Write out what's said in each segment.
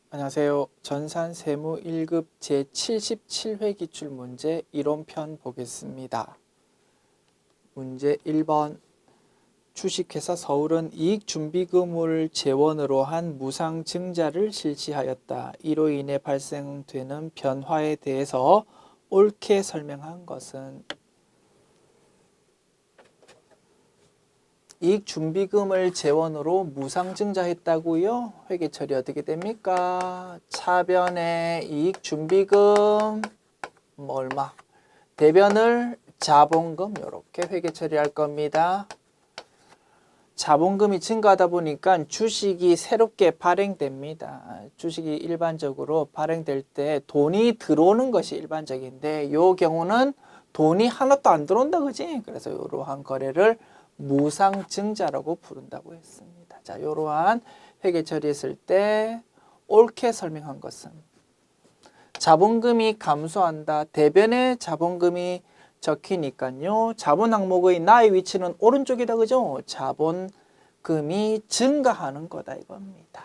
안녕하세요. 전산세무 1급 제77회 기출문제 이론편 보겠습니다. 문제 1번. 주식회사 서울은 이익준비금을 재원으로 한 무상증자를 실시하였다. 이로 인해 발생되는 변화에 대해서 옳게 설명한 것은? 이익준비금을 재원으로 무상증자했다고요? 회계 처리 어떻게 됩니까? 차변에 이익준비금 얼마? 대변을 자본금 이렇게 회계 처리할 겁니다. 자본금이 증가하다 보니까 주식이 새롭게 발행됩니다. 주식이 일반적으로 발행될 때 돈이 들어오는 것이 일반적인데 이 경우는 돈이 하나도 안 들어온다 그지? 그래서 이러한 거래를 무상증자라고 부른다고 했습니다. 자, 이러한 회계 처리했을 때 옳게 설명한 것은 자본금이 감소한다. 대변에 자본금이 적히니까요. 자본 항목의 나의 위치는 오른쪽이다. 그죠? 자본금이 증가하는 거다 이겁니다.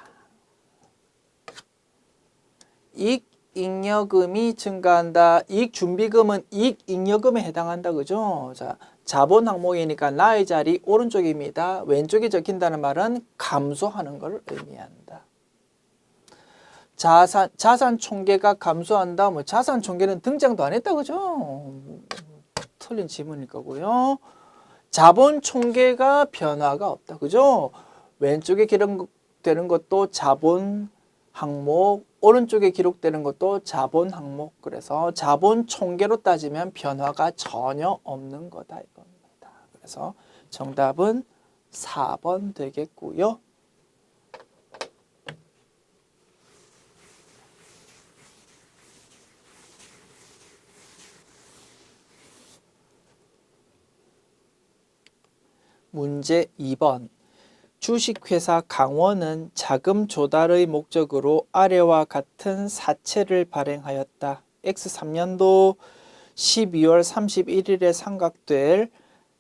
이익잉여금이 증가한다. 이익준비금은 이익잉여금에 해당한다. 그죠? 자, 자본 항목이니까 나의 자리 오른쪽입니다. 왼쪽에 적힌다는 말은 감소하는 걸 의미한다. 자산 총계가 감소한다. 자산 총계는 등장도 안 했다. 그죠? 틀린 지문일 거고요. 자본 총계가 변화가 없다. 그죠? 왼쪽에 기록되는 것도 자본 항목, 오른쪽에 기록되는 것도 자본 항목. 그래서 자본 총계로 따지면 변화가 전혀 없는 거다 이겁니다. 그래서 정답은 4번 되겠고요. 문제 2번. 주식회사 강원은 자금 조달의 목적으로 아래와 같은 사채를 발행하였다. X3년도 12월 31일에 상각될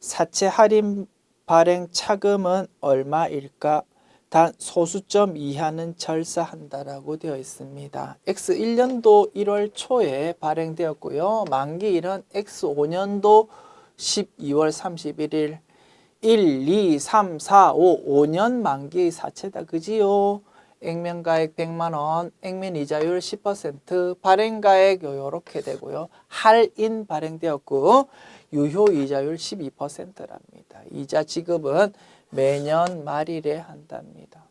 사채 할인 발행 차금은 얼마일까? 단 소수점 이하는 절사한다라고 되어 있습니다. X1년도 1월 초에 발행되었고요. 만기일은 X5년도 12월 31일 1, 2, 3, 4, 5, 5년 만기의 사채다. 그지요? 액면가액 100만원, 액면이자율 10%, 발행가액 요렇게 되고요. 할인 발행되었고 유효이자율 12%랍니다. 이자 지급은 매년 말일에 한답니다.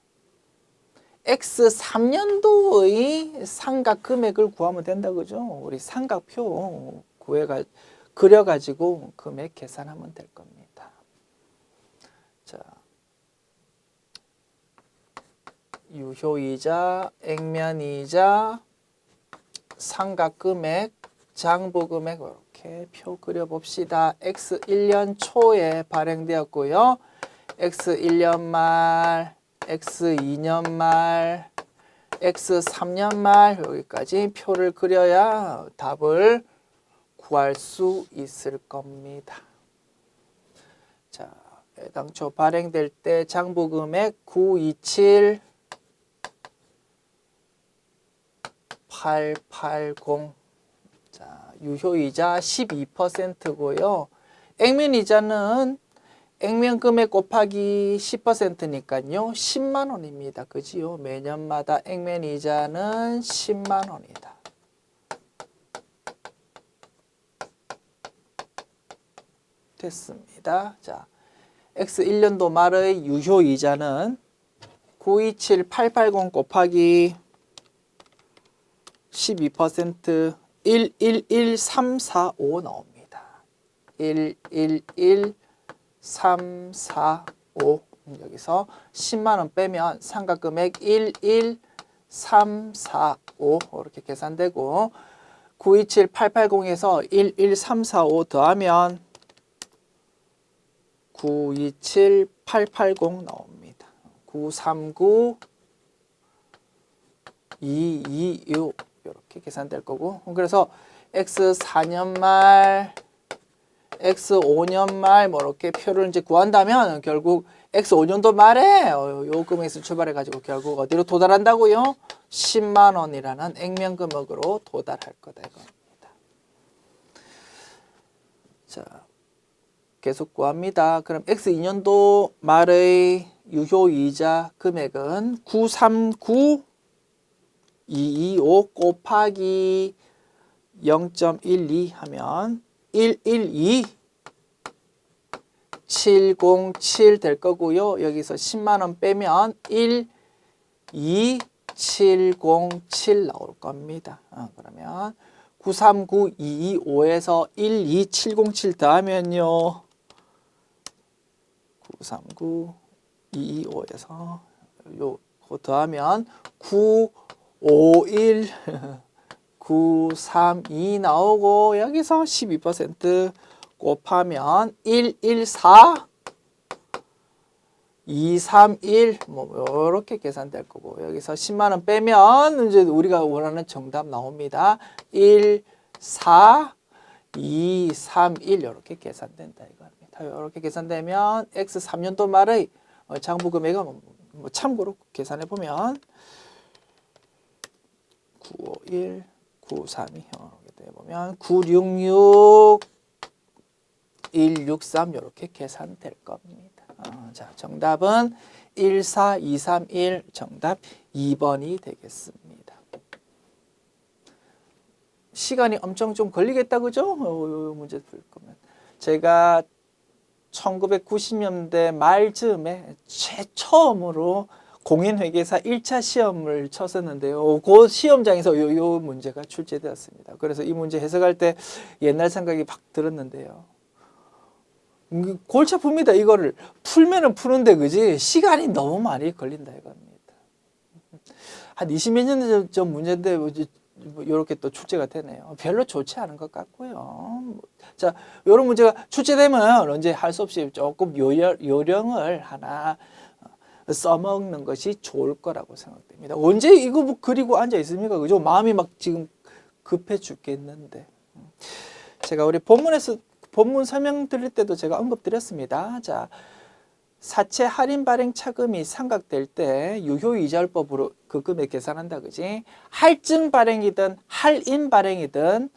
X3년도의 상각 금액을 구하면 된다. 그죠? 우리 상각표 그려가지고 금액 계산하면 될 겁니다. 자, 유효이자, 액면이자, 상각금액, 장부금액 이렇게 표 그려봅시다. X1년 초에 발행되었고요. X1년 말, X2년 말, X3년 말 여기까지 표를 그려야 답을 구할 수 있을 겁니다. 자, 당초 발행될 때 장부금액 927 880. 자, 유효이자 12%고요. 액면이자는 액면금액 곱하기 10%니까요. 10만 원입니다. 그지요? 매년마다 액면이자는 10만 원이다. 됐습니다. 자, X1년도 말의 유효이자는 927880 곱하기 12% 111345 나옵니다. 111345. 여기서 10만원 빼면 상각금액 11345 이렇게 계산되고 927880에서 11345 더하면 927880 나옵니다. 939 226 이렇게 계산될 거고, 그래서 X4년 말, X5년 말 뭐 이렇게 표를 이제 구한다면 결국 X5년도 말에 요 금액에서 출발해 가지고 결국 어디로 도달한다고요? 10만 원이라는 액면 금액으로 도달할 거다 이겁니다. 자, 계속 구합니다. 그럼 X2년도 말의 유효이자 금액은 939225 곱하기 0.12 하면 112 707 될 거고요. 여기서 10만 원 빼면 12707 나올 겁니다. 그러면 939225에서 12707 더하면요. 939225에서 요거 더하면 951 932 나오고 여기서 12% 곱하면 114 231 뭐 요렇게 계산될 거고 여기서 10만 원 빼면 이제 우리가 원하는 정답 나옵니다. 1 4 2 3 1 요렇게 계산된다 이겁니다. 요렇게 계산되면 X 3년도 말의 장부 금액은 뭐 참고로 계산해 보면 951 932 이렇게 돼 보면 966 163 이렇게 계산될 겁니다. 자, 정답은 14231 정답 2번이 되겠습니다. 시간이 엄청 좀 걸리겠다 그죠? 요 문제 풀 거면 제가 1990년대 말쯤에 최초음으로 공인회계사 1차 시험을 쳤었는데요. 그 시험장에서 요 문제가 출제되었습니다. 그래서 이 문제 해석할 때 옛날 생각이 막 들었는데요. 골치 아픕니다. 이거를 풀면은 푸는데 그지 시간이 너무 많이 걸린다 이겁니다. 한 20몇 년 전 문제인데 이렇게 또 출제가 되네요. 별로 좋지 않은 것 같고요. 자, 이런 문제가 출제되면 언제 할 수 없이 조금 요령을 하나 써먹는 것이 좋을 거라고 생각됩니다. 언제 이거 뭐 그리고 앉아 있습니까? 그죠? 마음이 막 지금 급해 죽겠는데. 제가 우리 본문 설명 드릴 때도 제가 언급드렸습니다. 자, 사채 할인 발행 차금이 상각될 때 유효이자율법으로 그 금액 계산한다. 그지? 할증 발행이든 할인 발행이든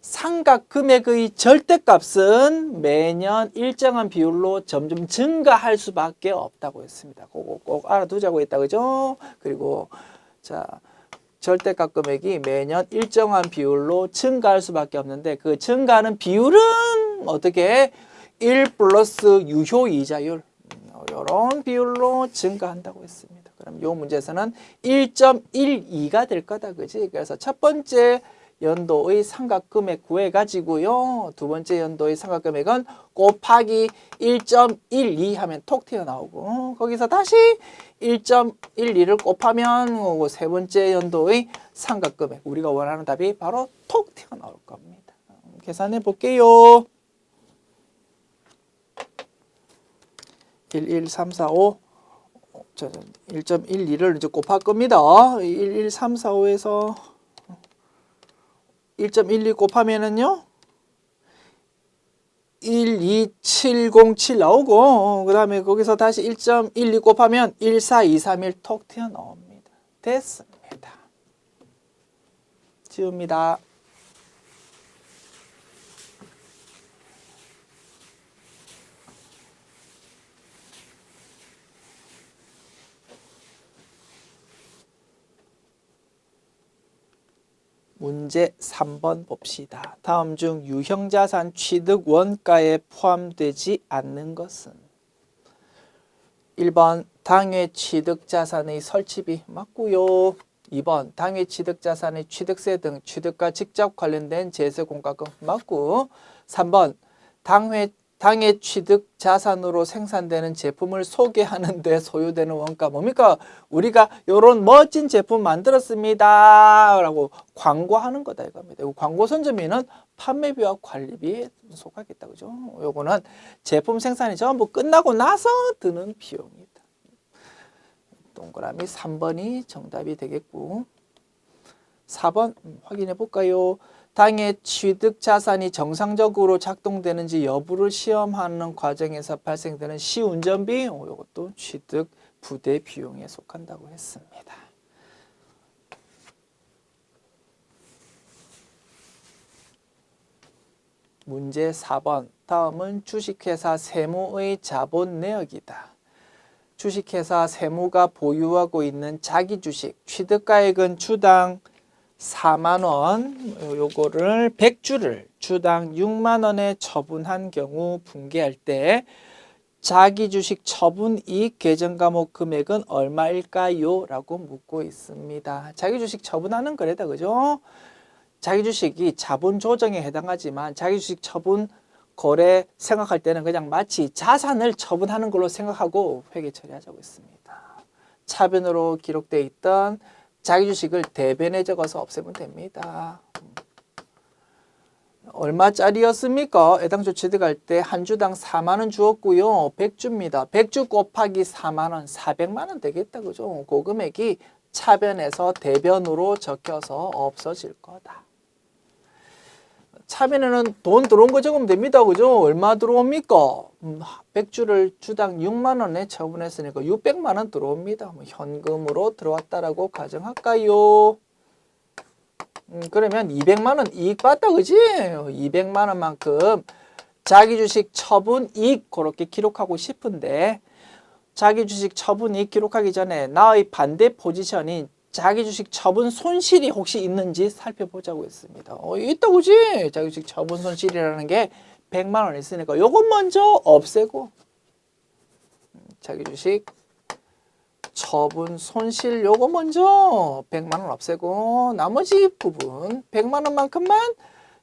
상각 금액의 절대값은 매년 일정한 비율로 점점 증가할 수밖에 없다고 했습니다. 그거 꼭 알아두자고 했다. 그죠? 그리고 자, 절대값 금액이 매년 일정한 비율로 증가할 수밖에 없는데 그 증가하는 비율은 어떻게 1 플러스 유효이자율 이런 비율로 증가한다고 했습니다. 그럼 이 문제에서는 1.12가 될 거다. 그지? 그래서 첫 번째 연도의 상각금액 구해가지고요. 두 번째 연도의 상각금액은 곱하기 1.12 하면 톡 튀어나오고 거기서 다시 1.12를 곱하면 세 번째 연도의 상각금액 우리가 원하는 답이 바로 톡 튀어나올 겁니다. 계산해 볼게요. 11345 1.12를 이제 곱할 겁니다. 11345에서 1.12 곱하면은요 12707 나오고 그 다음에 거기서 다시 1.12 곱하면 14231 톡 튀어나옵니다. 됐습니다. 지웁니다. 문제 3번 봅시다. 다음 중 유형자산 취득 원가에 포함되지 않는 것은 1번 당외 취득자산의 설치비 맞고요. 2번 당외 취득자산의 취득세 등 취득과 직접 관련된 제세공과금 맞고 3번 당외 취득 자산으로 생산되는 제품을 소개하는 데 소요되는 원가 뭡니까? 우리가 이런 멋진 제품 만들었습니다 라고 광고하는 거다 이겁니다. 광고 선점비는 판매비와 관리비에 속하겠다. 그죠? 요거는 제품 생산이 전부 끝나고 나서 드는 비용이다. 동그라미 3번이 정답이 되겠고 4번 확인해 볼까요? 당의 취득 자산이 정상적으로 작동되는지 여부를 시험하는 과정에서 발생되는 시운전비 이것도 취득 부대 비용에 속한다고 했습니다. 문제 4번. 다음은 주식회사 세무의 자본 내역이다. 주식회사 세무가 보유하고 있는 자기 주식 취득가액은 주당 4만 원, 요거를 100주를 주당 6만 원에 처분한 경우 분개할 때 자기 주식 처분 이익 계정 과목 금액은 얼마일까요? 라고 묻고 있습니다. 자기 주식 처분하는 거래다, 그죠? 자기 주식이 자본 조정에 해당하지만 자기 주식 처분 거래 생각할 때는 그냥 마치 자산을 처분하는 걸로 생각하고 회계 처리하자고 했습니다. 차변으로 기록되어 있던 자기 주식을 대변에 적어서 없애면 됩니다. 얼마짜리였습니까? 애당초 취득할 때 한 주당 4만 원 주었고요. 100주입니다. 100주 곱하기 4만 원, 400만 원 되겠다. 그죠? 그 금액이 차변에서 대변으로 적혀서 없어질 거다. 차변에는 돈 들어온 거 적으면 됩니다. 그죠? 얼마 들어옵니까? 100주를 주당 6만 원에 처분했으니까 600만 원 들어옵니다. 현금으로 들어왔다라고 가정할까요? 그러면 200만 원 이익 봤다, 그지? 200만 원만큼 자기 주식 처분 이익 그렇게 기록하고 싶은데 자기 주식 처분 이익 기록하기 전에 나의 반대 포지션인 자기 주식 처분 손실이 혹시 있는지 살펴보자고 했습니다. 있다, 그지? 자기 주식 처분 손실이라는 게 100만 원 있으니까 요건 먼저 없애고 자기 주식 처분 손실 요거 먼저 100만 원 없애고 나머지 부분 100만 원만큼만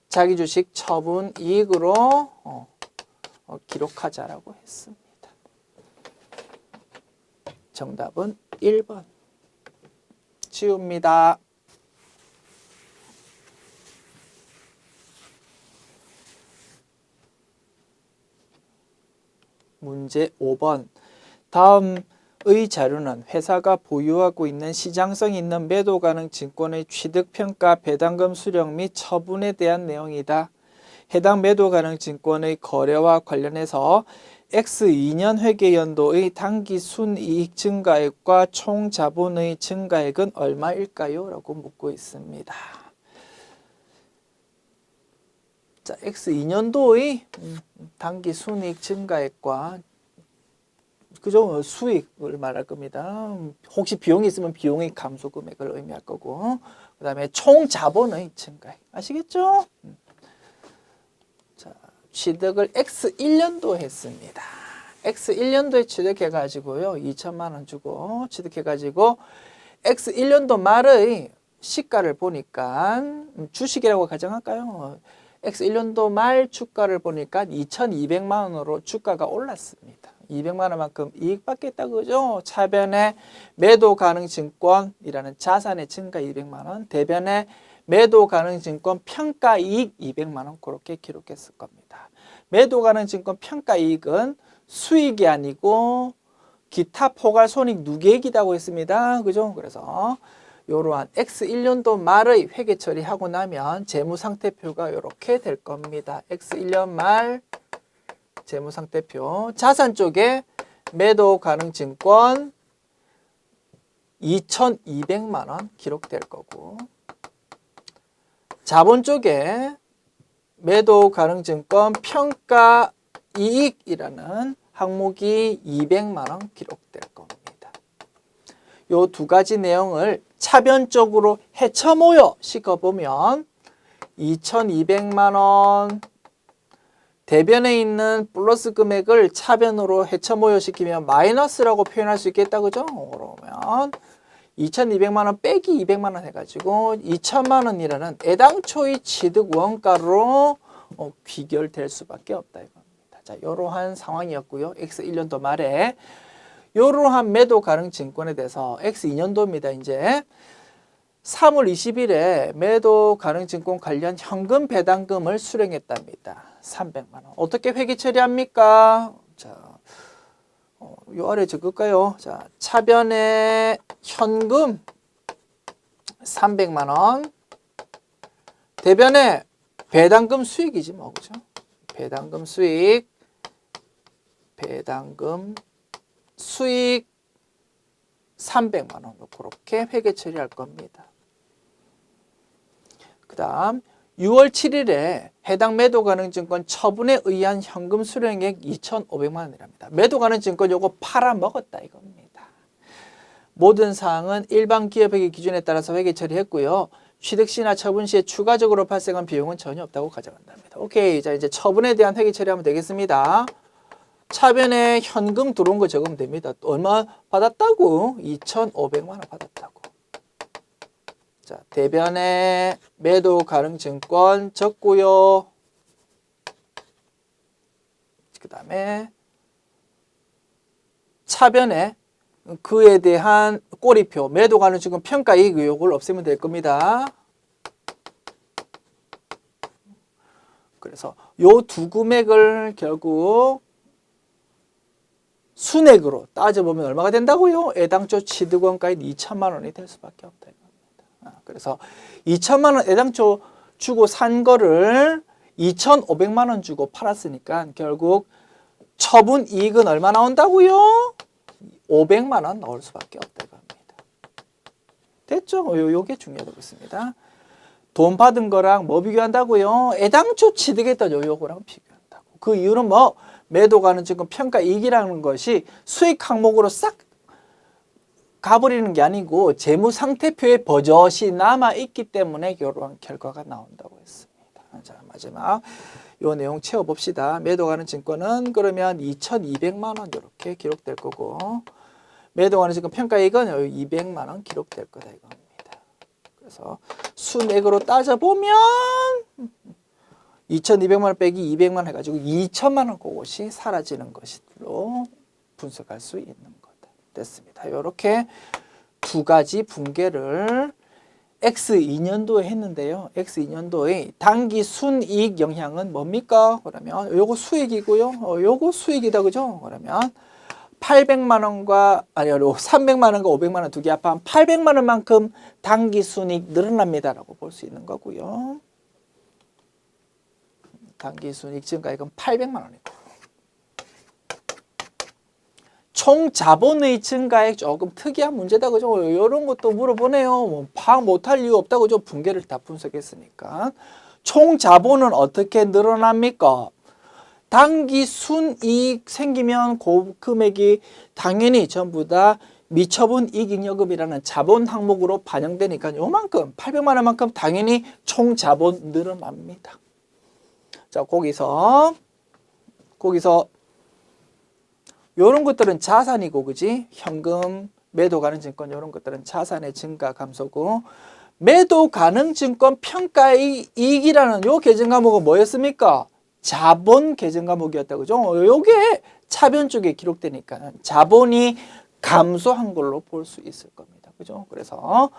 자기 주식 처분 이익으로 기록하자라고 했습니다. 정답은 1번. 지웁니다. 문제 5번. 다음의 자료는 회사가 보유하고 있는 시장성 있는 매도 가능 증권의 취득평가, 배당금 수령 및 처분에 대한 내용이다. 해당 매도 가능 증권의 거래와 관련해서 X2년 회계연도의 당기 순이익 증가액과 총 자본의 증가액은 얼마일까요? 라고 묻고 있습니다. 자, X2년도의 당기 순이익 증가액과 그죠? 수익을 말할 겁니다. 혹시 비용이 있으면 비용의 감소 금액을 의미할 거고 그 다음에 총 자본의 증가액 아시겠죠? 자, 취득을 X1년도 했습니다. X1년도에 취득해가지고요. 2천만 원 주고 취득해가지고 X1년도 말의 시가를 보니까 주식이라고 가정할까요? X1년도 말 주가를 보니까 2,200만 원으로 주가가 올랐습니다. 200만 원만큼 이익 받겠다, 그죠? 차변에 매도 가능 증권이라는 자산의 증가 200만 원, 대변에 매도 가능 증권 평가 이익 200만 원 그렇게 기록했을 겁니다. 매도 가능 증권 평가 이익은 수익이 아니고 기타 포괄 손익 누계액이라고 했습니다. 그죠? 그래서 이러한 X1년도 말의 회계 처리하고 나면 재무상태표가 이렇게 될 겁니다. X1년 말 재무상태표. 자산 쪽에 매도 가능 증권 2,200만 원 기록될 거고 자본 쪽에 매도 가능 증권 평가 이익이라는 항목이 200만 원 기록될 겁니다. 요 두 가지 내용을 차변적으로 해쳐 모여 식어보면 2,200만 원 대변에 있는 플러스 금액을 차변으로 해쳐 모여 시키면 마이너스라고 표현할 수 있겠다, 그죠? 그러면 2,200만 원 빼기 200만 원 해가지고 2천만 원이라는 애당초의 취득 원가로 귀결될 수밖에 없다 이겁니다. 자, 이러한 상황이었고요. X1년도 말에 이러한 매도 가능 증권에 대해서 X2년도입니다. 이제 3월 20일에 매도 가능 증권 관련 현금 배당금을 수령했답니다. 300만 원. 어떻게 회계 처리합니까? 자, 요 아래 적을까요? 자, 차변에 현금 300만 원. 대변에 배당금 수익이지 뭐, 그죠? 배당금 수익. 배당금 수익 300만 원. 그렇게 회계 처리할 겁니다. 그 다음 6월 7일에 해당 매도 가능 증권 처분에 의한 현금 수령액 2,500만 원이랍니다. 매도 가능 증권 요거 팔아먹었다 이겁니다. 모든 사항은 일반 기업회계 기준에 따라서 회계 처리했고요. 취득 시나 처분 시에 추가적으로 발생한 비용은 전혀 없다고 가져간답니다. 오케이. 자, 이제 처분에 대한 회계 처리하면 되겠습니다. 차변에 현금 들어온 거 적으면 됩니다. 얼마 받았다고? 2,500만 원 받았다고. 자, 대변에 매도 가능 증권 적고요. 그 다음에 차변에 그에 대한 꼬리표, 매도 가능 증권 평가이익 의혹을 없애면 될 겁니다. 그래서 요 두 금액을 결국 순액으로 따져보면 얼마가 된다고요? 애당초 취득원가액 2천만 원이 될 수밖에 없다. 그래서 2천만 원 애당초 주고 산 거를 2,500만 원 주고 팔았으니까 결국 처분 이익은 얼마 나온다고요? 500만 원 나올 수밖에 없다 이겁니다. 됐죠? 요게 중요하다고 있습니다. 돈 받은 거랑 뭐 비교한다고요? 애당초 취득했던 요거랑 비교한다고. 그 이유는 뭐 매도 가능 증권 평가 이익이라는 것이 수익 항목으로 싹 가버리는 게 아니고 재무 상태표에 버젓이 남아 있기 때문에 이러한 결과가 나온다고 했습니다. 자, 마지막 요 내용 채워봅시다. 매도 가능 증권은 그러면 2,200만 원 이렇게 기록될 거고 매도 가능 증권 평가이익은 200만 원 기록될 거다 이겁니다. 그래서 순액으로 따져보면 2,200만 원 빼기 200만 원 해가지고 2천만 원 그것이 사라지는 것으로 분석할 수 있는 거다. 됐습니다. 이렇게 두 가지 분계를 X2년도에 했는데요. X2년도의 단기 순이익 영향은 뭡니까? 그러면 요거 수익이고요. 요거 수익이다. 그죠? 그러면 800만 원과 아니요 300만 원과 500만 원 두 개 합하면 800만 원만큼 단기 순이익 늘어납니다라고 볼 수 있는 거고요. 단기 순이익 증가액은 800만 원이고 총 자본의 증가액 조금 특이한 문제다. 그죠? 이런 것도 물어보네요. 뭐 파악 못할 이유 없다고 그죠? 분계를 다 분석했으니까. 총 자본은 어떻게 늘어납니까? 단기 순이익 생기면 그 금액이 당연히 전부 다 미처분 이익잉여금이라는 자본 항목으로 반영되니까 요만큼 800만 원만큼 당연히 총 자본 늘어납니다. 자, 거기서 요런 것들은 자산이고, 그지? 현금, 매도 가능 증권, 요런 것들은 자산의 증가 감소고, 매도 가능 증권 평가의 이익이라는 요 계정 과목은 뭐였습니까? 자본 계정 과목이었다. 그죠? 요게 차변 쪽에 기록되니까 자본이 감소한 걸로 볼 수 있을 겁니다. 그죠? 그래서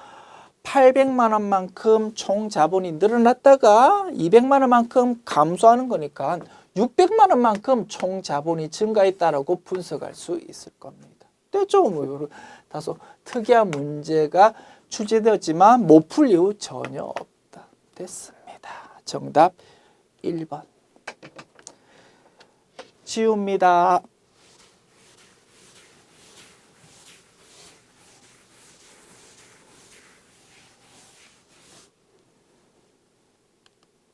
800만 원만큼 총 자본이 늘어났다가 200만 원만큼 감소하는 거니까 600만 원만큼 총 자본이 증가했다라고 분석할 수 있을 겁니다. 됐죠? 뭐 다소 특이한 문제가 출제되었지만 못 풀 이유 전혀 없다. 됐습니다. 정답 1번. 지웁니다.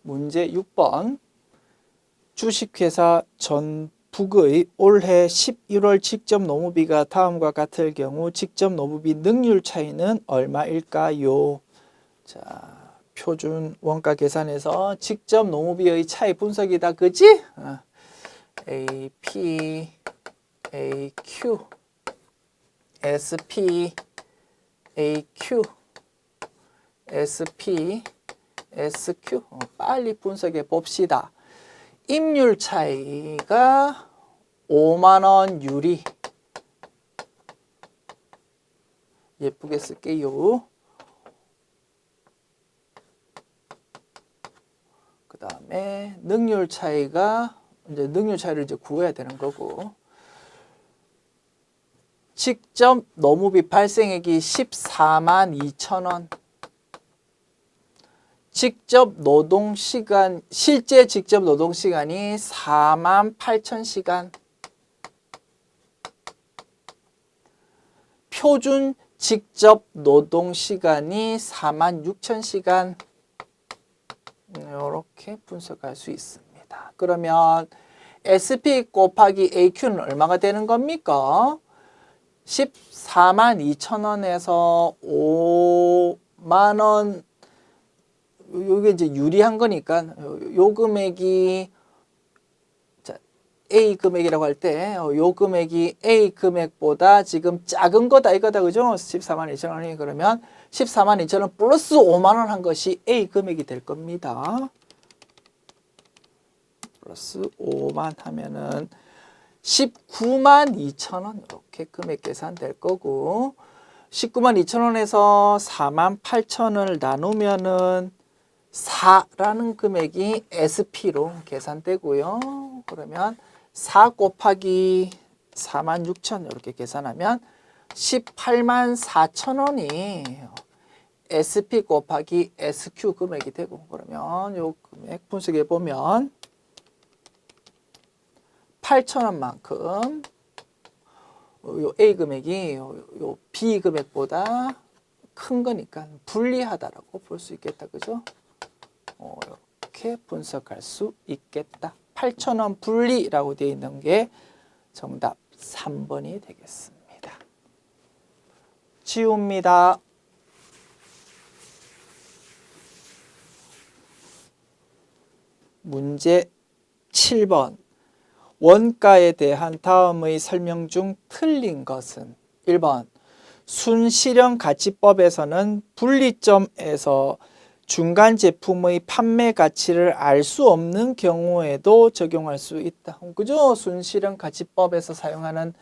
문제 6번. 주식회사 전북의 올해 11월 직접 노무비가 다음과 같을 경우 직접 노무비 능률 차이는 얼마일까요? 자, 표준 원가 계산에서 직접 노무비의 차이 분석이다. 그지? AP, AQ, SP, AQ, SP, SQ. 빨리 분석해 봅시다. 임률 차이가 5만 원 유리. 예쁘게 쓸게요. 그 다음에 능률 차이가 이제 능률 차이를 이제 구해야 되는 거고. 직접 노무비 발생액이 14만 2천 원. 직접 노동시간, 실제 직접 노동시간이 4만 8천 시간. 표준 직접 노동시간이 4만 6천 시간. 이렇게 분석할 수 있습니다. 그러면 SP 곱하기 AQ는 얼마가 되는 겁니까? 142,000원에서 5만원, 이게 이제 유리한 거니까 요 금액이 A 금액이라고 할 때 요 금액이 A 금액보다 지금 작은 거다 이거다, 그죠? 142,000원이. 그러면 142,000원 플러스 5만원 한 것이 A 금액이 될 겁니다. 플러스 5만 하면은 192,000원 이렇게 금액 계산될 거고, 192,000원에서 48,000원을 나누면은 4라는 금액이 SP로 계산되고요. 그러면 4 곱하기 46,000 이렇게 계산하면 184,000원이 SP 곱하기 SQ 금액이 되고, 그러면 요 금액 분석해 보면 8,000원만큼 요 A 금액이 요 B 금액보다 큰 거니까 불리하다라고 볼 수 있겠다, 그죠? 이렇게 분석할 수 있겠다. 8,000원 분리라고 되어 있는 게 정답 3번이 되겠습니다. 지웁니다. 문제 7번. 원가에 대한 다음의 설명 중 틀린 것은? 1번. 순실현가치법에서는 분리점에서 중간 제품의 판매 가치를 알 수 없는 경우에도 적용할 수 있다. 그죠? 순실현가치법에서 사용하는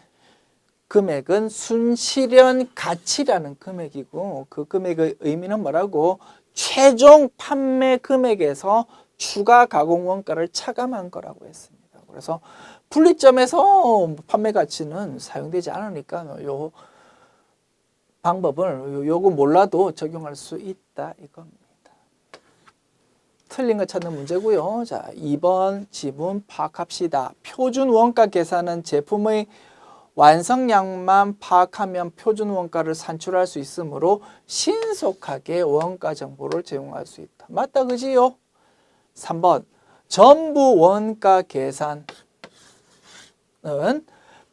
금액은 순실현가치라는 금액이고, 그 금액의 의미는 뭐라고? 최종 판매 금액에서 추가 가공 원가를 차감한 거라고 했습니다. 그래서 분리점에서 판매 가치는 사용되지 않으니까 요 방법을 요거 몰라도 적용할 수 있다 이겁니다. 틀린 거 찾는 문제고요. 자, 2번 지문 파악합시다. 표준 원가 계산은 제품의 완성량만 파악하면 표준 원가를 산출할 수 있으므로 신속하게 원가 정보를 제공할 수 있다. 맞다, 그지요? 3번 전부 원가 계산은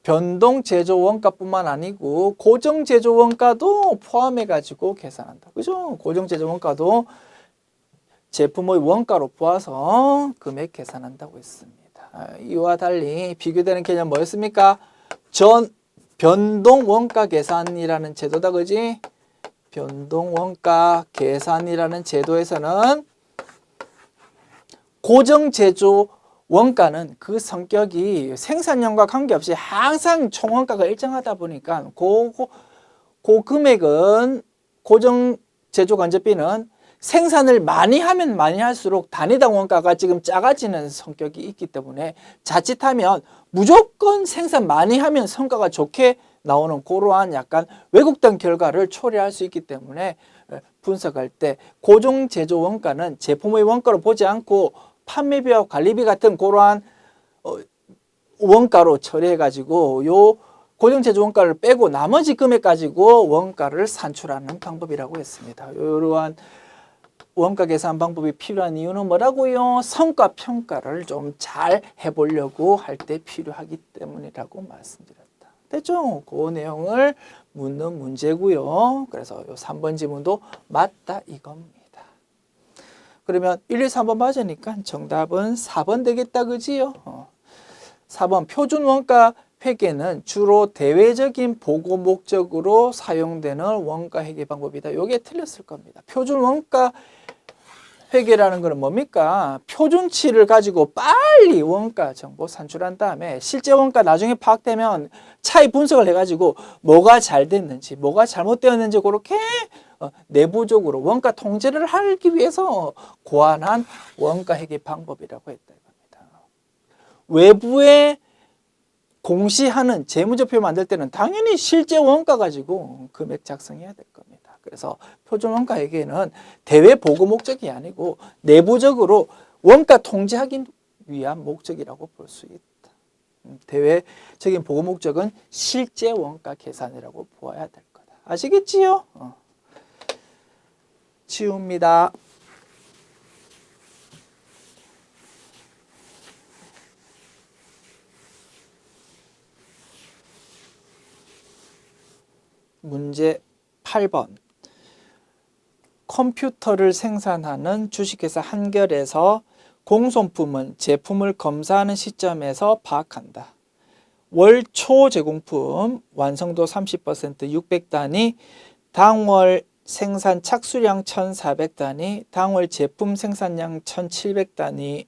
변동 제조 원가뿐만 아니고 고정 제조 원가도 포함해 가지고 계산한다. 그죠? 고정 제조 원가도 제품의 원가로 보아서 금액 계산한다고 했습니다. 이와 달리 비교되는 개념 뭐였습니까? 변동 원가 계산이라는 제도다, 그지? 변동 원가 계산이라는 제도에서는 고정 제조 원가는 그 성격이 생산량과 관계없이 항상 총원가가 일정하다 보니까 그 금액은 고정 제조 간접비는 생산을 많이 하면 많이 할수록 단위당 원가가 지금 작아지는 성격이 있기 때문에 자칫하면 무조건 생산 많이 하면 성과가 좋게 나오는 그러한 약간 왜곡된 결과를 초래할 수 있기 때문에 분석할 때 고정 제조 원가는 제품의 원가로 보지 않고 판매비와 관리비 같은 그러한 원가로 처리해 가지고 요 고정 제조 원가를 빼고 나머지 금액 가지고 원가를 산출하는 방법이라고 했습니다. 이러한 원가 계산 방법이 필요한 이유는 뭐라고요? 성과 평가를 좀 잘 해보려고 할 때 필요하기 때문이라고 말씀드렸다. 됐죠? 그 내용을 묻는 문제고요. 그래서 요 3번 지문도 맞다 이겁니다. 그러면 1, 2, 3번 맞으니까 정답은 4번 되겠다, 그지요? 4번 표준 원가 회계는 주로 대외적인 보고 목적으로 사용되는 원가 회계 방법이다. 이게 틀렸을 겁니다. 표준 원가 회계라는 것은 뭡니까? 표준치를 가지고 빨리 원가 정보 산출한 다음에 실제 원가 나중에 파악되면 차이 분석을 해가지고 뭐가 잘 됐는지 뭐가 잘못되었는지 그렇게 내부적으로 원가 통제를 하기 위해서 고안한 원가 회계 방법이라고 했다 이겁니다. 외부에 공시하는 재무제표 만들 때는 당연히 실제 원가 가지고 금액 작성해야 될 겁니다. 그래서 표준 원가 회계는 대외 보고 목적이 아니고 내부적으로 원가 통제하기 위한 목적이라고 볼 수 있다. 대외적인 보고 목적은 실제 원가 계산이라고 보아야 될 거다. 아시겠지요? 지웁니다. 문제 8번. 컴퓨터를 생산하는 주식회사 한결에서 공손품은 제품을 검사하는 시점에서 파악한다. 월 초 제공품 완성도 30% 600단위, 당월 생산 착수량 1,400단위, 당월 제품 생산량 1,700단위,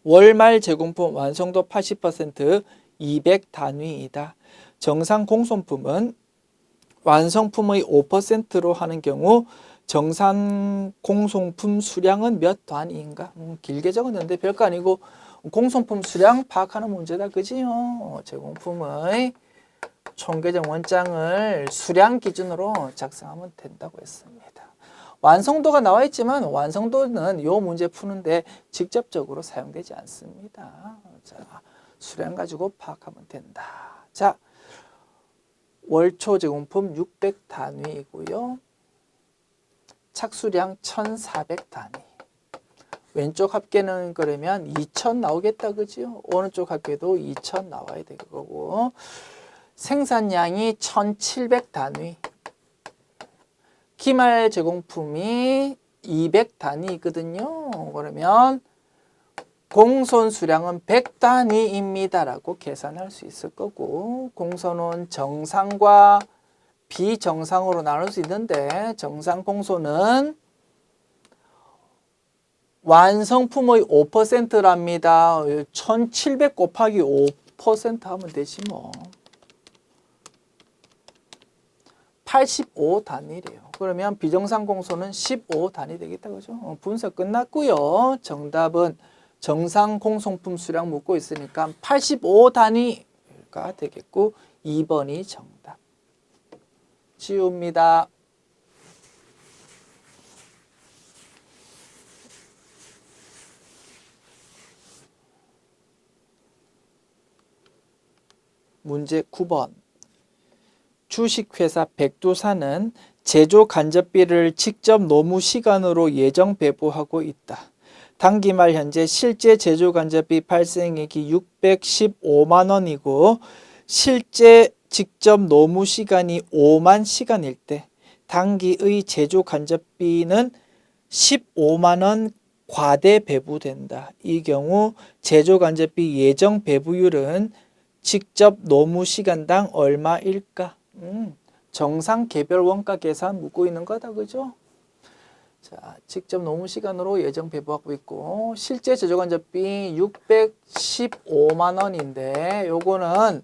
월말 제공품 완성도 80% 200단위이다. 정상 공손품은 완성품의 5%로 하는 경우 정상 공손품 수량은 몇 단위인가? 길게 적었는데 별거 아니고 공손품 수량 파악하는 문제다. 그지요? 제공품의 총계정 원장을 수량 기준으로 작성하면 된다고 했습니다. 완성도가 나와 있지만 완성도는 이 문제 푸는데 직접적으로 사용되지 않습니다. 자, 수량 가지고 파악하면 된다. 자, 월초 제공품 600단위이고요. 착수량 1,400단위. 왼쪽 합계는 그러면 2,000 나오겠다. 그죠? 오른쪽 합계도 2,000 나와야 될 거고. 생산량이 1,700단위. 기말 제공품이 200단위거든요. 그러면 공손 수량은 100단위입니다. 라고 계산할 수 있을 거고, 공손은 정상과 비정상으로 나눌 수 있는데, 정상 공손은 완성품의 5%랍니다. 1700 곱하기 5% 하면 되지 뭐. 85단위래요. 그러면 비정상 공손은 15단위 되겠다. 그죠? 분석 끝났고요. 정답은 정상 공손품 수량 묻고 있으니까 85단위가 되겠고 2번이 정답. 지웁니다. 문제 9번. 주식회사 백두산은 제조 간접비를 직접 노무 시간으로 예정 배부하고 있다. 당기 말 현재 실제 제조 간접비 발생액이 615만 원이고 실제 직접 노무 시간이 5만 시간일 때 당기의 제조 간접비는 15만 원 과대 배부된다. 이 경우 제조 간접비 예정 배부율은 직접 노무 시간당 얼마일까? 정상 개별 원가 계산 묻고 있는 거다. 그죠? 자, 직접 노무 시간으로 예정 배부하고 있고 실제 제조 간접비 615만 원인데 요거는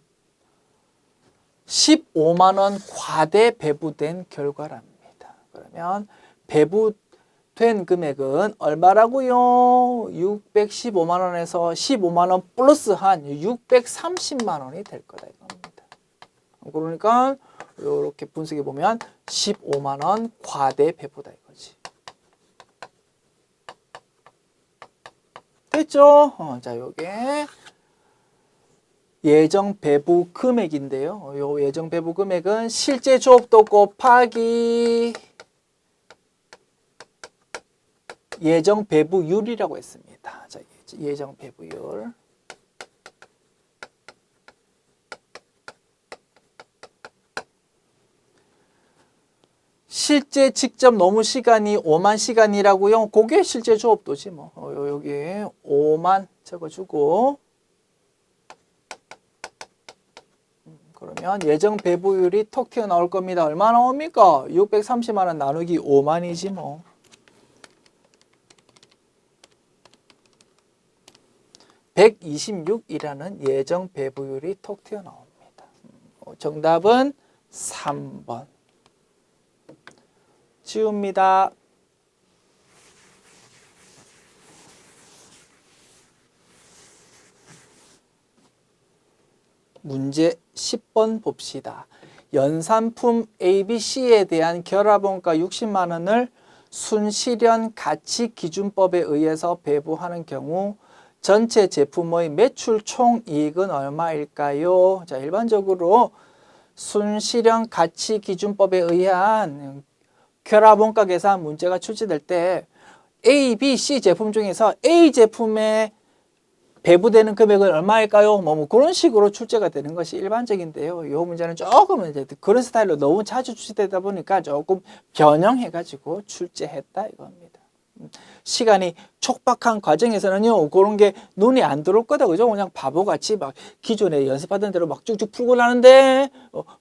15만 원 과대 배부된 결과랍니다. 그러면 배부된 금액은 얼마라고요? 615만 원에서 15만 원 플러스 한 630만 원이 될 거다 이겁니다. 그러니까 이렇게 분석해 보면 15만 원 과대 배부다 이거지. 됐죠? 자, 요게 예정 배부 금액인데요. 요 예정 배부 금액은 실제 조업도 곱하기 예정 배부율이라고 했습니다. 자, 예정 배부율. 실제 직접 노무 시간이 5만 시간이라고요. 그게 실제 조업도지 뭐. 여기 5만 적어주고 그러면 예정 배부율이 톡 튀어나올 겁니다. 얼마 나옵니까? 630만 원 나누기 5만이지 뭐. (126이라는) 예정 배부율이 톡 튀어나옵니다. 정답은 3번. 지웁니다. 문제 10번 봅시다. 연산품 ABC에 대한 결합원가 60만 원을 순실현 가치기준법에 의해서 배부하는 경우 전체 제품의 매출 총이익은 얼마일까요? 자, 일반적으로 순실현 가치기준법에 의한 결합원가 계산 문제가 출제될 때 A, B, C 제품 중에서 A 제품의 배부되는 금액은 얼마일까요? 뭐 그런 식으로 출제가 되는 것이 일반적인데요. 이 문제는 조금 이제 그런 스타일로 너무 자주 출제되다 보니까 조금 변형해가지고 출제했다 이겁니다. 시간이 촉박한 과정에서는요, 그런 게 눈이 안 들어올 거다, 그죠? 그냥 바보같이 막 기존에 연습하던 대로 막 쭉쭉 풀고 나는데,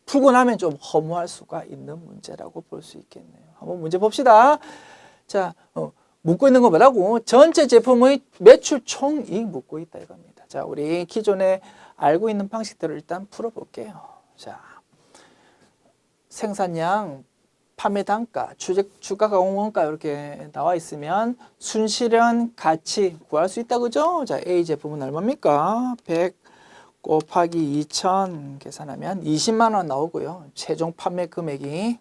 풀고 나면 좀 허무할 수가 있는 문제라고 볼 수 있겠네요. 한번 문제 봅시다. 자, 묻고 있는 거 뭐라고? 전체 제품의 매출 총이익 묻고 있다 이겁니다. 자, 우리 기존에 알고 있는 방식들을 일단 풀어볼게요. 자, 생산량, 판매 단가, 주가 가공원가 이렇게 나와 있으면 순실현 가치 구할 수 있다 그죠? 자, A 제품은 얼마입니까? 100 곱하기 2000 계산하면 20만 원 나오고요. 최종 판매 금액이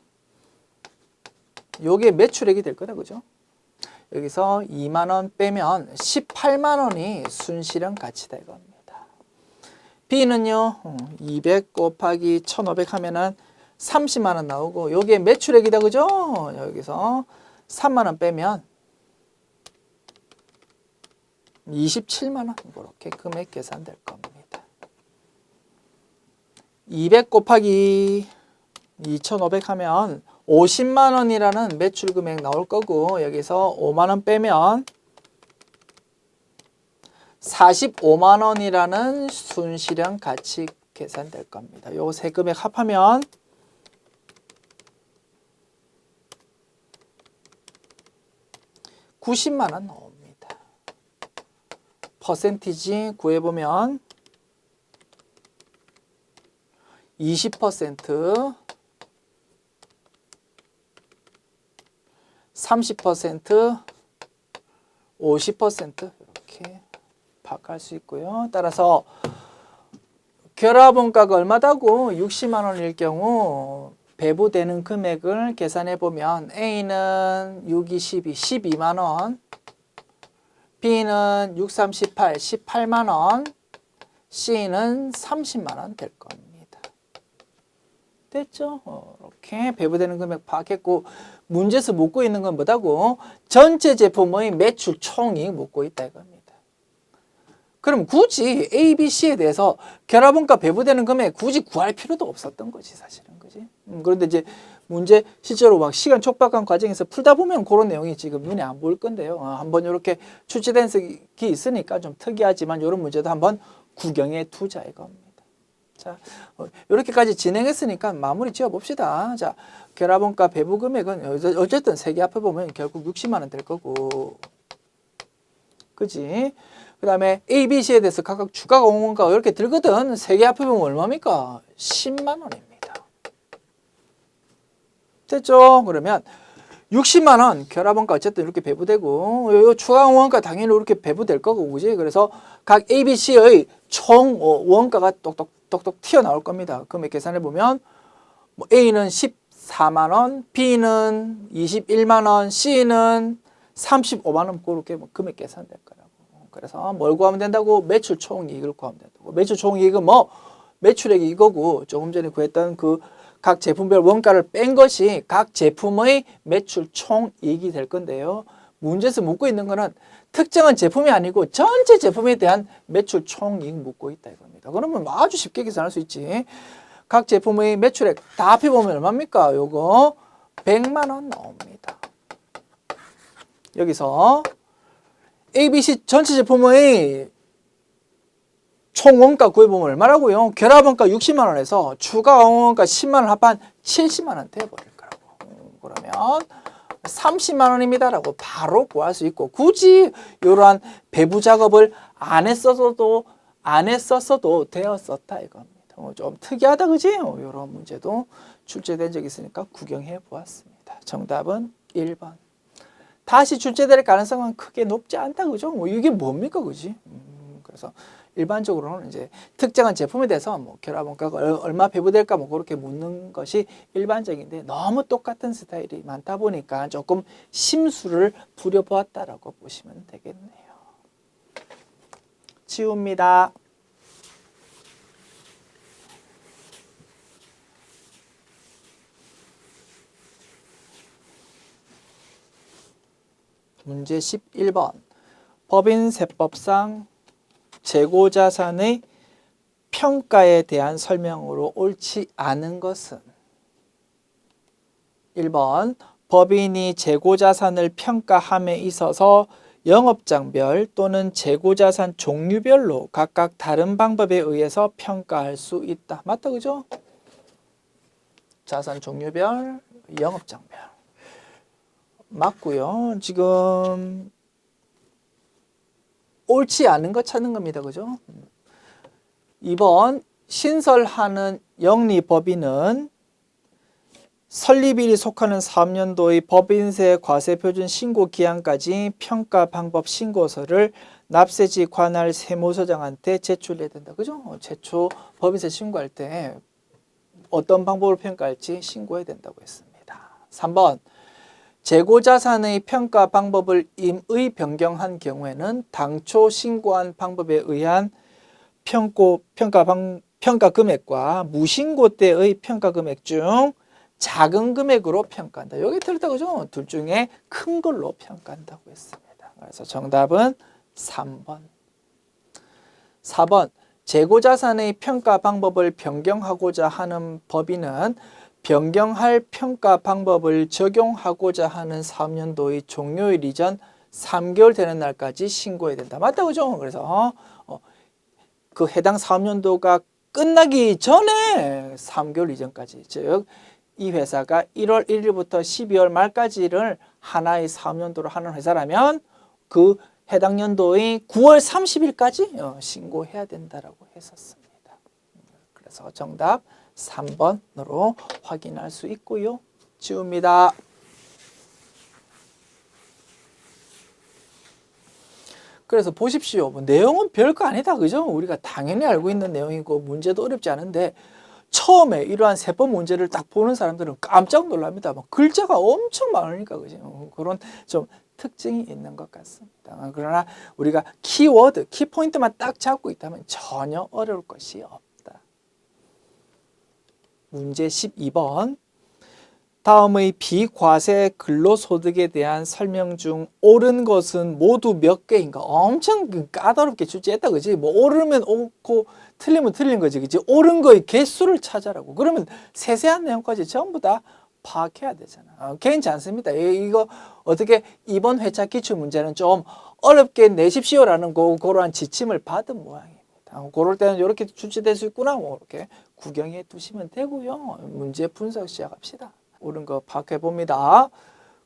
요게 매출액이 될 거다 그죠? 여기서 2만 원 빼면 18만 원이 순실현 가치다 이겁니다. B는요. 200 곱하기 1500 하면은 30만 원 나오고 여기에 매출액이다 그죠? 여기서 3만 원 빼면 27만 원 이렇게 금액 계산될 겁니다. 200 곱하기 2,500 하면 50만 원이라는 매출 금액 나올 거고 여기서 5만 원 빼면 45만 원이라는 순실현 가치 계산될 겁니다. 요 세 금액 합하면 90만 원 나옵니다. 퍼센티지 구해보면 20%, 30%, 50% 이렇게 파악할 수 있고요. 따라서 결합원가가 얼마다고 60만 원일 경우 배부되는 금액을 계산해 보면 A는 6, 2, 12, 12만 원, B는 6, 3, 18, 18만 원, C는 30만 원 될 겁니다. 됐죠? 이렇게 배부되는 금액 파악했고 문제에서 묻고 있는 건 뭐다고? 전체 제품의 매출 총이익 묻고 있다 이겁니다. 그럼 굳이 A, B, C에 대해서 결합원가 배부되는 금액 굳이 구할 필요도 없었던 거지 사실은 그지? 그런데 이제 문제 실제로 막 시간 촉박한 과정에서 풀다 보면 그런 내용이 지금 눈에 안 보일 건데요. 한번 이렇게 출제된 적이 있으니까 좀 특이하지만 이런 문제도 한번 구경해 두자 이겁니다. 자, 이렇게까지 진행했으니까 마무리 지어 봅시다. 자, 결합원가 배부 금액은 어쨌든 세 개 앞에 보면 결국 60만 원 될 거고, 그지? 그 다음에 A, B, C에 대해서 각각 주가 공원가가 이렇게 들거든. 세 개 앞에 보면 얼마입니까? 10만 원입니다. 됐죠? 그러면 60만 원 결합원가 어쨌든 이렇게 배부되고 요 추가 원가 당연히 이렇게 배부될 거고 그지? 그래서 각 A, B, C의 총 원가가 똑똑 튀어나올 겁니다. 금액 계산해 보면 뭐 A는 14만 원, B는 21만 원, C는 35만 원 그렇게 뭐 금액 계산될 거라고. 그래서 뭘 구하면 된다고? 매출 총이익을 구하면 된다고. 매출 총이익은 뭐 매출액이 이거고 조금 전에 구했던 그 각 제품별 원가를 뺀 것이 각 제품의 매출 총이익이 될 건데요. 문제에서 묻고 있는 거는 특정한 제품이 아니고 전체 제품에 대한 매출 총이익 묻고 있다 이겁니다. 그러면 아주 쉽게 계산할 수 있지. 각 제품의 매출액 다 합해보면 얼마입니까? 요거 100만 원 나옵니다. 여기서 ABC 전체 제품의 총 원가 구해보면 얼마라고요? 결합원가 60만 원에서 추가 원가 10만 원 합한 70만 원 돼버릴 거라고. 그러면 30만 원입니다 라고 바로 구할 수 있고 굳이 이러한 배부 작업을 안 했었어도 되었었다 이겁니다. 좀 특이하다 그지? 이런 문제도 출제된 적이 있으니까 구경해 보았습니다. 정답은 1번. 다시 출제될 가능성은 크게 높지 않다 그죠? 이게 뭡니까 그지? 그래서 일반적으로는 이제 특정한 제품에 대해서 뭐 결합원가가 얼마 배부될까 뭐 그렇게 묻는 것이 일반적인데 너무 똑같은 스타일이 많다 보니까 조금 심수를 부려보았다라고 보시면 되겠네요. 지웁니다. 문제 11번. 법인세법상 재고자산의 평가에 대한 설명으로 옳지 않은 것은 1번 법인이 재고자산을 평가함에 있어서 영업장별 또는 재고자산 종류별로 각각 다른 방법에 의해서 평가할 수 있다. 맞다, 그죠? 자산 종류별, 영업장별. 맞고요. 지금 옳지 않은 거 찾는 겁니다. 그죠? 2번 신설하는 영리법인은 설립일이 속하는 3년도의 법인세 과세표준 신고 기한까지 평가 방법 신고서를 납세지 관할 세무서장한테 제출해야 된다. 그죠? 최초 법인세 신고할 때 어떤 방법으로 평가할지 신고해야 된다고 했습니다. 3번 재고자산의 평가 방법을 임의 변경한 경우에는 당초 신고한 방법에 의한 평가 금액과 무신고 때의 평가 금액 중 작은 금액으로 평가한다. 여기 틀렸다, 그죠? 둘 중에 큰 걸로 평가한다고 했습니다. 그래서 정답은 3번. 4번 재고자산의 평가 방법을 변경하고자 하는 법인은 변경할 평가 방법을 적용하고자 하는 3년도의 종료일 이전 3개월 되는 날까지 신고해야 된다. 맞다, 그죠? 그래서 그 해당 사업연도가 끝나기 전에 3개월 이전까지, 즉 이 회사가 1월 1일부터 12월 말까지를 하나의 사업연도로 하는 회사라면 그 해당 연도의 9월 30일까지 신고해야 된다라고 했었습니다. 그래서 정답 3번으로 확인할 수 있고요. 지웁니다. 그래서 보십시오. 뭐 내용은 별거 아니다. 그죠? 우리가 당연히 알고 있는 내용이고 문제도 어렵지 않은데 처음에 이러한 세법 문제를 딱 보는 사람들은 깜짝 놀랍니다. 막 글자가 엄청 많으니까 그죠? 그런 좀 특징이 있는 것 같습니다. 그러나 우리가 키워드, 키포인트만 딱 잡고 있다면 전혀 어려울 것이 없다. 문제 12번. 다음의 비과세 근로소득에 대한 설명 중 옳은 것은 모두 몇 개인가? 엄청 까다롭게 출제했다, 그지? 뭐 옳으면 옳고 틀리면 틀린 거지, 그지? 옳은 거의 개수를 찾아라고. 그러면 세세한 내용까지 전부 다 파악해야 되잖아. 괜찮습니다. 이거 어떻게 이번 회차 기출 문제는 좀 어렵게 내십시오라는 그러한 지침을 받은 모양입니다. 그럴 때는 이렇게 출제될 수 있구나, 뭐 이렇게 구경해 두시면 되고요. 문제 분석 시작합시다. 옳은 거 파악해 봅니다.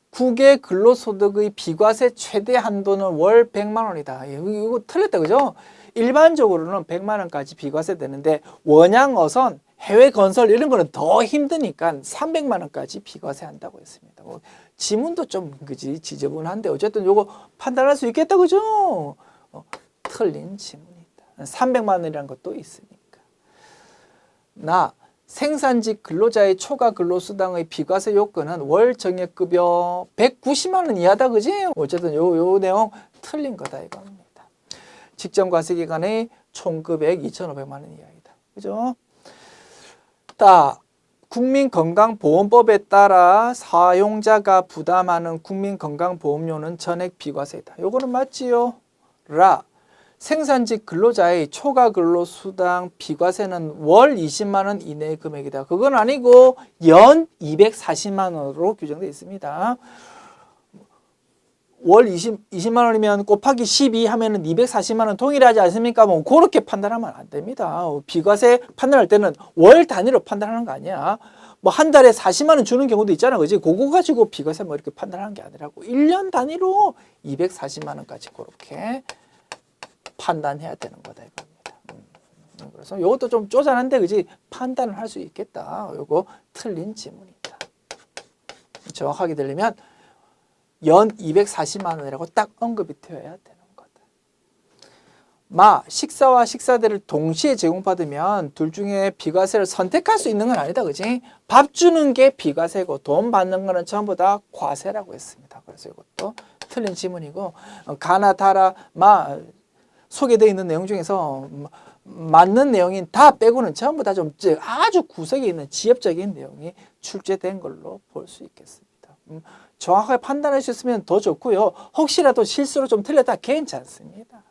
국외 근로소득의 비과세 최대 한도는 월 100만 원이다. 이거 틀렸다, 그죠? 일반적으로는 100만 원까지 비과세 되는데 원양 어선, 해외 건설 이런 거는 더 힘드니까 300만 원까지 비과세 한다고 했습니다. 뭐 지문도 좀 그지 지저분한데 어쨌든 요거 판단할 수 있겠다, 그죠? 틀린 지문이다. 300만 원이라는 것도 있으니까. 생산직 근로자의 초과 근로수당의 비과세 요건은 월 정액급여 190만 원 이하다, 그지? 어쨌든 요 내용 틀린 거다 이겁니다. 직전과세기간의 총급액 2,500만 원 이하이다, 그죠? 국민건강보험법에 따라 사용자가 부담하는 국민건강보험료는 전액 비과세이다. 요거는 맞지요? 생산직 근로자의 초과 근로수당 비과세는 월 20만 원 이내의 금액이다. 그건 아니고 연 240만 원으로 규정되어 있습니다. 월 20만 원이면 곱하기 12 하면은 240만 원 동일하지 않습니까? 뭐 그렇게 판단하면 안 됩니다. 비과세 판단할 때는 월 단위로 판단하는 거 아니야. 뭐 한 달에 40만 원 주는 경우도 있잖아, 그지? 그거 가지고 비과세 뭐 이렇게 판단하는 게 아니라고 1년 단위로 240만 원까지 그렇게 판단해야 되는 거다 이겁니다. 그래서 이것도 좀 쪼잔한데, 그지? 판단을 할 수 있겠다. 이거 틀린 지문이다. 정확하게 들리면 연 240만 원이라고 딱 언급이 되어야 되는 거다. 식사와 식사대를 동시에 제공받으면 둘 중에 비과세를 선택할 수 있는 건 아니다, 그지? 밥 주는 게 비과세고 돈 받는 거는 전부 다 과세라고 했습니다. 그래서 이것도 틀린 지문이고, 가나 다라 소개되어 있는 내용 중에서 맞는 내용인 다 빼고는 전부 다 좀 아주 구석에 있는 지엽적인 내용이 출제된 걸로 볼 수 있겠습니다. 정확하게 판단할 수 있으면 더 좋고요. 혹시라도 실수로 좀 틀렸다 괜찮습니다.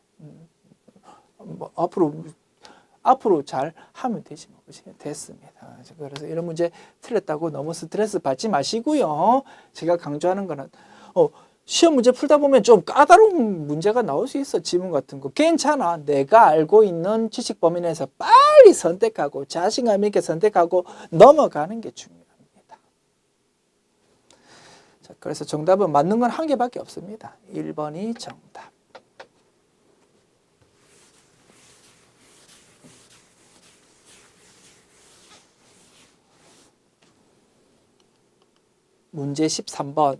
뭐 앞으로 잘 하면 되지 뭐. 그치? 됐습니다. 그래서 이런 문제 틀렸다고 너무 스트레스 받지 마시고요. 제가 강조하는 거는 시험 문제 풀다 보면 좀 까다로운 문제가 나올 수 있어. 지문 같은 거. 괜찮아. 내가 알고 있는 지식 범위 내에서 빨리 선택하고 자신감 있게 선택하고 넘어가는 게 중요합니다. 자, 그래서 정답은 맞는 건 한 개밖에 없습니다. 1번이 정답. 문제 13번.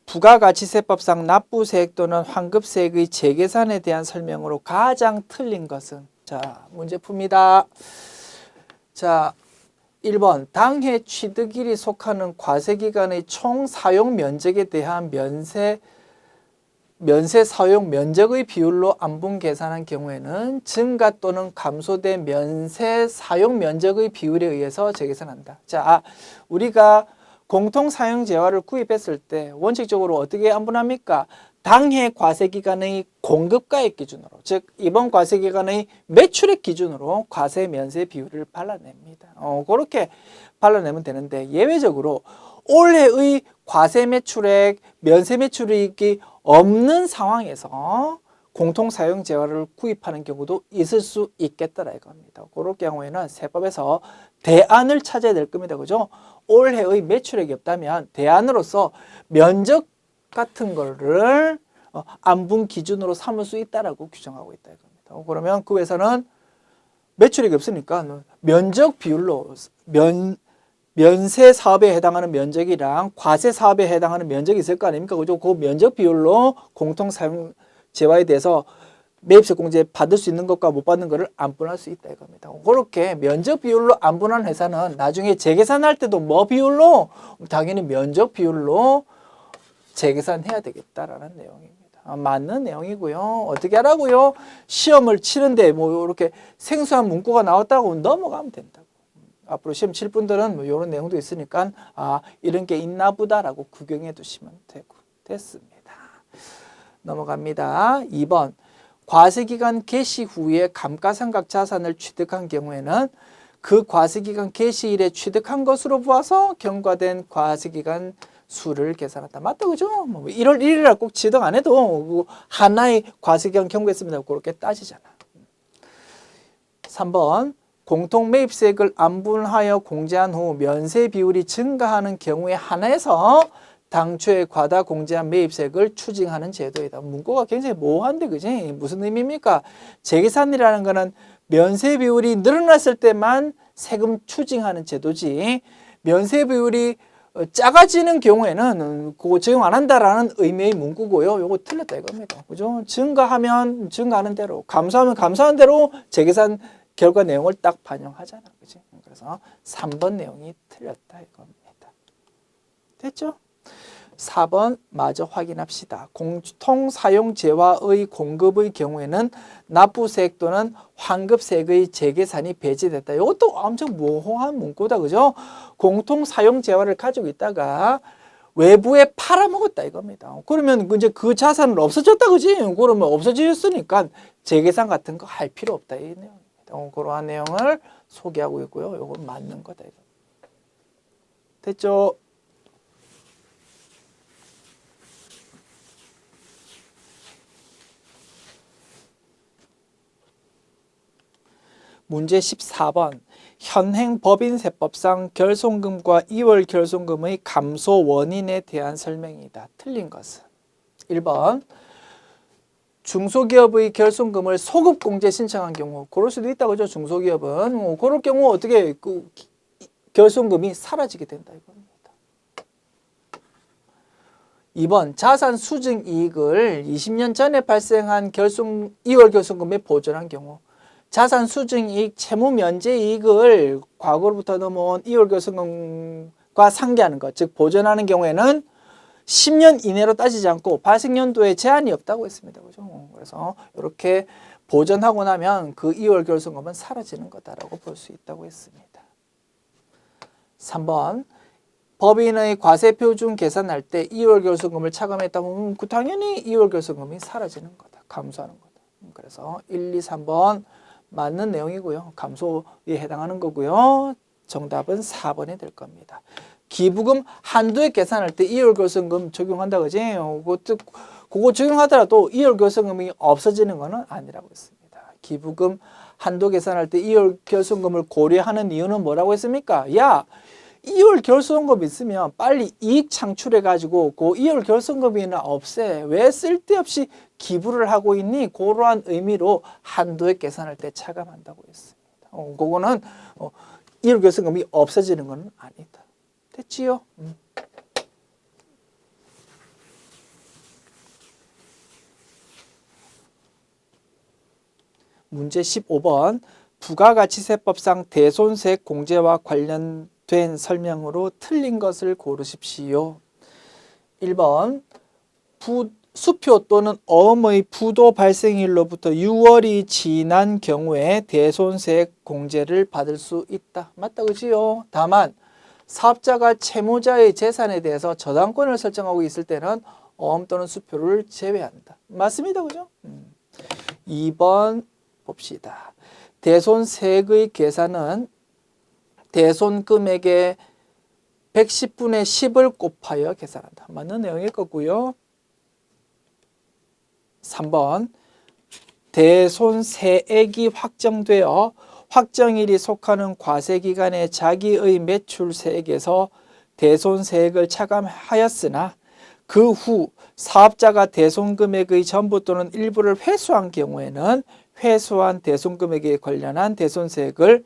부가가치세법상 납부세액 또는 환급세액의 재계산에 대한 설명으로 가장 틀린 것은? 자, 문제 풉니다. 자, 1번. 당해 취득일이 속하는 과세기간의 총 사용 면적에 대한 면세 사용 면적의 비율로 안분 계산한 경우에는 증가 또는 감소된 면세 사용 면적의 비율에 의해서 재계산한다. 자, 우리가 공통사용재화를 구입했을 때 원칙적으로 어떻게 안분합니까? 당해 과세기간의 공급가액 기준으로, 즉 이번 과세기간의 매출액 기준으로 과세 면세 비율을 발라냅니다. 그렇게 발라내면 되는데, 예외적으로 올해의 과세 매출액, 면세 매출이익이 없는 상황에서 공통사용재화를 구입하는 경우도 있을 수 있겠다라 이겁니다. 그럴 경우에는 세법에서 대안을 찾아야 될 겁니다. 그죠? 올해의 매출액이 없다면 대안으로서 면적 같은 거를 안분 기준으로 삼을 수 있다라고 규정하고 있다 이겁니다. 그러면 그 회사는 매출액이 없으니까 면적 비율로 면세 사업에 해당하는 면적이랑 과세 사업에 해당하는 면적이 있을 거 아닙니까? 그죠? 그 면적 비율로 공통사용 재화에 대해서 매입세 공제 받을 수 있는 것과 못 받는 것을 안분할 수 있다 이겁니다. 그렇게 면적 비율로 안분한 회사는 나중에 재계산할 때도 뭐 비율로? 당연히 면적 비율로 재계산해야 되겠다라는 내용입니다. 맞는 내용이고요. 어떻게 하라고요? 시험을 치는데 뭐 이렇게 생소한 문구가 나왔다고 넘어가면 된다고. 앞으로 시험 칠 분들은 뭐 이런 내용도 있으니까 이런 게 있나 보다라고 구경해 두시면 되고. 됐습니다. 넘어갑니다. 2번. 과세기간 개시 후에 감가상각 자산을 취득한 경우에는 그 과세기간 개시일에 취득한 것으로 보아서 경과된 과세기간 수를 계산한다. 맞다, 그죠? 1월 1일이라 꼭 지정 안 해도 하나의 과세기간 경과했습니다. 그렇게 따지잖아. 3번. 공통매입세액을 안분하여 공제한 후 면세 비율이 증가하는 경우에 한해서 당초에 과다 공제한 매입세액을 추징하는 제도이다. 문구가 굉장히 모호한데, 그지? 무슨 의미입니까? 재계산이라는 거는 면세 비율이 늘어났을 때만 세금 추징하는 제도지, 면세 비율이 작아지는 경우에는 그거 적용 안 한다라는 의미의 문구고요. 요거 틀렸다 이겁니다. 그죠? 증가하면 증가하는 대로, 감소하면 감소하는 대로 재계산 결과 내용을 딱 반영하잖아. 그지? 그래서 3번 내용이 틀렸다 이겁니다. 됐죠? 4번 마저 확인합시다. 공통사용재화의 공급의 경우에는 납부세액 또는 환급세액의 재계산이 배제됐다. 이것도 엄청 모호한 문구다. 그죠? 공통사용재화를 가지고 있다가 외부에 팔아먹었다 이겁니다. 그러면 이제 그 자산은 없어졌다. 그지? 그러면 없어졌으니까 재계산 같은 거 할 필요 없다. 이 내용입니다. 그러한 내용을 소개하고 있고요. 이건 맞는 거다. 이거. 됐죠? 문제 14번. 현행 법인세법상 결손금과 2월 결손금의 감소 원인에 대한 설명이다. 틀린 것은? 1번. 중소기업의 결손금을 소급공제 신청한 경우, 그럴 수도 있다, 그죠? 중소기업은 그럴 경우 어떻게 결손금이 사라지게 된다 이겁니다. 2번. 자산 수증 이익을 20년 전에 발생한 2월 결손금에 보전한 경우, 자산 수증 이익 채무 면제 이익을 과거로부터 넘어온 2월 결손금과 상계하는 것, 즉 보전하는 경우에는 10년 이내로 따지지 않고 발생연도에 제한이 없다고 했습니다. 그죠? 그래서 이렇게 보전하고 나면 그 2월 결손금은 사라지는 거다라고 볼 수 있다고 했습니다. 3번. 법인의 과세표준 계산할 때 2월 결손금을 차감했다면 당연히 2월 결손금이 사라지는 거다. 감소하는 거다. 그래서 1, 2, 3번 맞는 내용이고요. 감소에 해당하는 거고요. 정답은 4번이 될 겁니다. 기부금 한도액 계산할 때 이월결손금 적용한다 그지? 그거 적용하더라도 이월결손금이 없어지는 거는 아니라고 했습니다. 기부금 한도 계산할 때 이월결손금을 고려하는 이유는 뭐라고 했습니까? 야, 이월결손금 있으면 빨리 이익 창출해가지고 그 이월결손금이나 없애. 왜 쓸데없이 기부를 하고 있니? 그러한 의미로 한도액 계산할 때 차감한다고 했습니다. 그거는 이월결손금이 없어지는 건 아니다. 됐지요? 문제 15번. 부가가치세법상 대손색 공제와 관련된 설명으로 틀린 것을 고르십시오. 1번. 수표 또는 어음의 부도 발생일로부터 6월이 지난 경우에 대손색 공제를 받을 수 있다. 맞다 그지요? 다만 사업자가 채무자의 재산에 대해서 저당권을 설정하고 있을 때는 어음 또는 수표를 제외한다. 맞습니다. 그죠? 2번 봅시다. 대손세액의 계산은 대손금액의 110분의 10을 곱하여 계산한다. 맞는 내용일 거고요. 3번. 대손세액이 확정되어 확정일이 속하는 과세기간에 자기의 매출세액에서 대손세액을 차감하였으나 그 후 사업자가 대손금액의 전부 또는 일부를 회수한 경우에는 회수한 대손금액에 관련한 대손세액을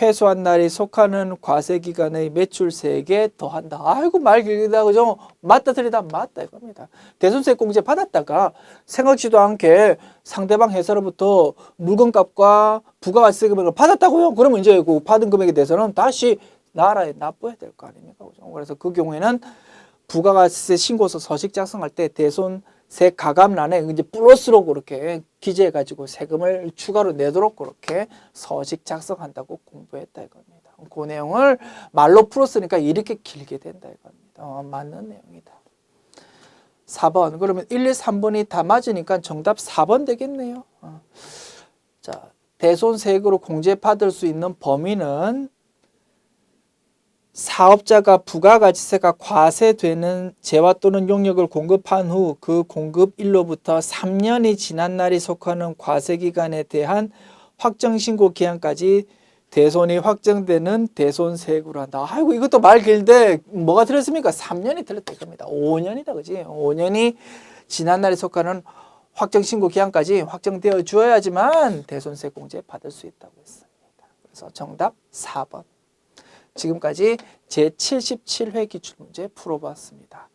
회수한 날이 속하는 과세기간의 매출세액에 더한다. 아이고 말 길다 그죠? 맞다 틀리다 맞다 이겁니다. 대손세액 공제 받았다가 생각지도 않게 상대방 회사로부터 물건값과 부가가치세 금액을 받았다고요? 그러면 이제 그 받은 금액에 대해서는 다시 나라에 납부해야 될 거 아닙니까? 그죠? 그래서 그 경우에는 부가가치세 신고서 서식 작성할 때 대손세 가감란에 이제 플러스로 그렇게 기재해가지고 세금을 추가로 내도록 그렇게 서식 작성한다고 공부했다 이겁니다. 그 내용을 말로 풀었으니까 이렇게 길게 된다 이겁니다. 맞는 내용이다. 4번. 그러면 1, 2, 3번이 다 맞으니까 정답 4번 되겠네요. 자, 대손세액으로 공제받을 수 있는 범위는 사업자가 부가가치세가 과세되는 재화 또는 용역을 공급한 후 그 공급일로부터 3년이 지난 날이 속하는 과세기간에 대한 확정신고 기한까지 대손이 확정되는 대손세액으로 한다. 아이고 이것도 말 길데 뭐가 틀렸습니까? 3년이 틀렸다 이겁니다. 5년이다 그지? 5년이 지난 날이 속하는 확정신고 기한까지 확정되어 주어야지만 대손세 공제 받을 수 있다고 했습니다. 그래서 정답 4번. 지금까지 제77회 기출문제 풀어봤습니다.